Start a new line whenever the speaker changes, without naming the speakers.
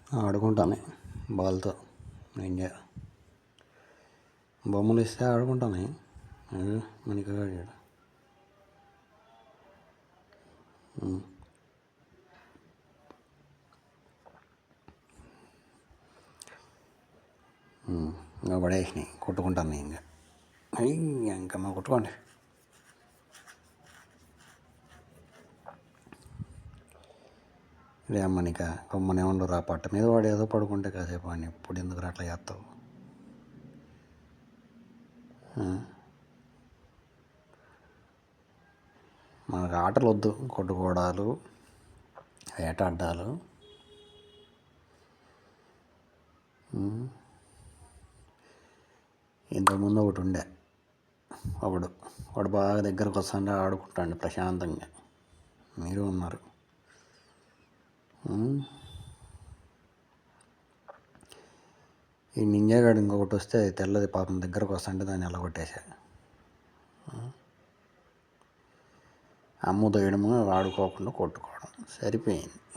ఆడుకుంటాను బాల్తో. నింజా బొమ్మలు ఇస్తే ఆడుకుంటాను. మణికగాడు ఇంకా పడేసినాయి. కొట్టుకుంటాను ఇంకా ఇంకమ్మా కొట్టుకోండి. రేమ్మనిక కొమ్మనే ఉండరు. ఆ పట్ట మీద వాడు ఏదో పడుకుంటే కాసేపు అని ఇప్పుడు ఎందుకు అట్లా చేస్తావు? మనకు ఆటలు వద్దు, కొట్టుకోవడాలు, వేటాడ్డాలు. ఇంతకుముందు ఒకటి ఉండే, వాడు బాగా దగ్గరకు వస్తుంటే ఆడుకుంటాండి ప్రశాంతంగా. మీరు ఉన్నారు. ఈ నింజాగాడు ఇంకొకటి వస్తే తెల్లది పాపం దగ్గరకు వస్తుంటే దాన్ని ఎలా కొట్టేసా. అమ్ము తోయడము, ఆడుకోకుండా కొట్టుకోవడం సరిపోయింది.